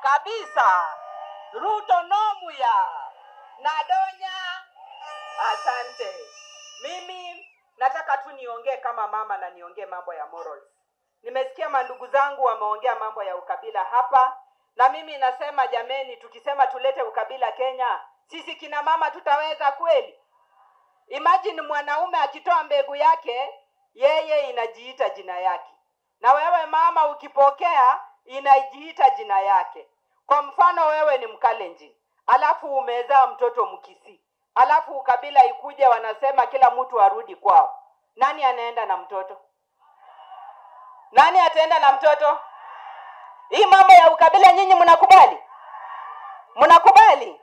kabisa. Ruto nomuya nadonya. Asante. Mimi nataka tu niongee kama mama na niongee mambo ya morals. Nimesikia mandugu zangu wameongea mambo ya ukabila hapa, na mimi nasema jameni, tukisema tulete ukabila Kenya, sisi kina mama tutaweza kweli? Imagine mwanaume akitoa mbegu yake, yeye inajiita jina yake. Na wewe mama ukipokea, inajiita jina yake. Kwa mfano wewe ni Mkalenjin, alafu umezaa mtoto Mkisii. Alafu ukabila ikuje wanasema kila mtu arudi kwao. Nani anaenda na mtoto? Nani ataenda na mtoto? Hii mambo ya ukabila nyinyi mnakubali? Mnakubali?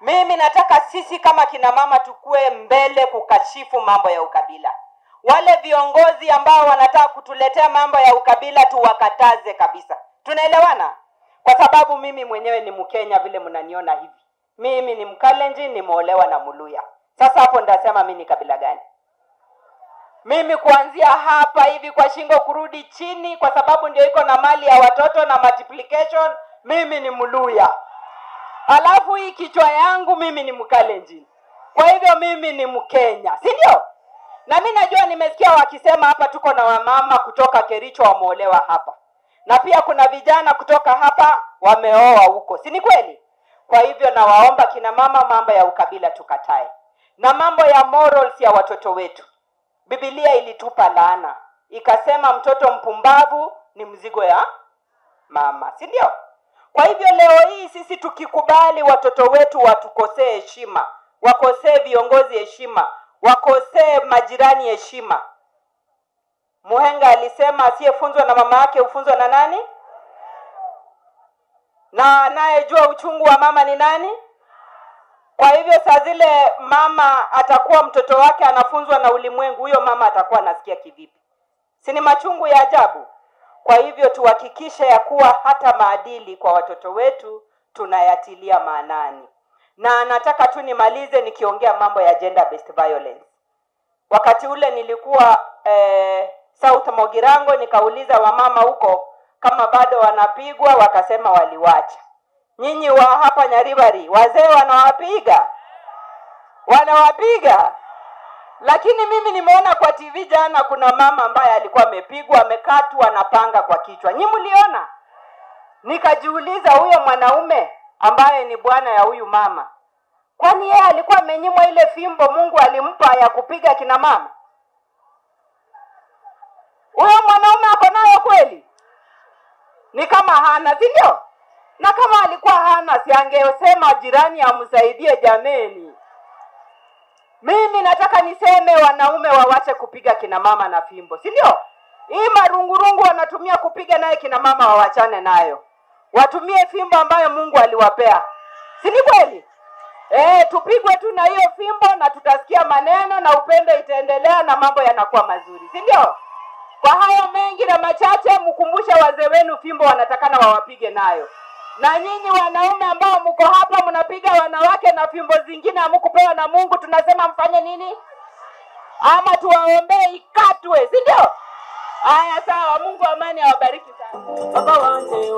Mimi nataka sisi kama kina mama tukue mbele kukashifu mambo ya ukabila. Wale viongozi ambao wanataka kutuletea mambo ya ukabila tuwakataze kabisa. Tunaelewana? Kwa sababu mimi mwenyewe ni Mkenya vile mnaniona hivi. Mimi ni Mkalenjin, nimeolewa na Muluya. Sasa hapo ndasema mimi ni kabila gani? Mimi kuanzia hapa hivi kwa shingo kurudi chini, kwa sababu ndio iko na mali ya watoto na multiplication, mimi ni Muluya. Alafu hii kichwa yangu mimi ni Mkalenjin. Kwa hivyo mimi ni Mkenya, si ndio? Na mimi najua nimesikia wakisema hapa tuko na wamama kutoka Kericho wameolewa hapa. Na pia kuna vijana kutoka hapa wameoa huko. Si ni kweli? Kwa hivyo nawaomba kina mama, mambo ya ukabila tukatae. Na mambo ya morals ya watoto wetu. Biblia ilitupa laana. Ikasema mtoto mpumbavu ni mzigo ya mama. Si ndio? Kwa hivyo leo hii sisi tukikubali watoto wetu watukosee heshima, wakosee viongozi heshima, wakosee majirani heshima. Muhenga alisema asiyefunzwa na mama yake hufunzwa na nani? Na anayejua uchungu wa mama ni nani? Kwa hivyo saa zile mama atakuwa mtoto wake anafunzwa na ulimwengu, huyo mama atakuwa anasikia kivipi? Si ni machungu ya ajabu? Kwa hivyo tuhakikishe ya kuwa hata maadili kwa watoto wetu tunayatilia maanani. Na nataka tu nimalize nikiongea mambo ya gender based violence. Wakati ule nilikuwa South Mogirango, nikauliza wamama huko kama bado wanapigwa, wakasema waliwacha. Nyinyi wa hapa Nyaribari, wazee wanawapiga? Wanawapiga? Lakini mimi nimeona kwa TV jana kuna mama ambaye alikuwa amepigwa, amekatwa na panga kwa kichwa. Nyinyi mliona? Nikajiuliza huyo mwanaume ambaye ni bwana ya huyu mama, kwani yeye alikuwa amenyimwa ile fimbo Mungu alimpa ya kupiga kina mama? Huyo mwanaume ako nayo kweli? Ni kama hana, si ndio? Na kama alikuwa hana, si angesema jirani amsaidie jameni. Mimi nataka niseme wanaume wawache kupiga kina mama na fimbo, si ndio? Hii marungurungu wanatumia kupiga naye kina mama wawachane nayo. Watumie fimbo ambayo Mungu aliwapea. Si ni kweli? Tupigwe tu na hiyo fimbo na tutasikia maneno na upendo itaendelea na mambo yanakuwa mazuri, si ndio? Kwa hayo mengi na machache, mkumbushe wazee wenu fimbo wanatakana wawapige nayo. Na nyinyi wanaume ambao mko hapa mnapiga wanawake na fimbo zingine hamkupewa na Mungu, tunasema mfanye nini? Ama tuwaombee ikatwe, si ndio? Haya sawa, Mungu amani awabariki sana. Baba wanje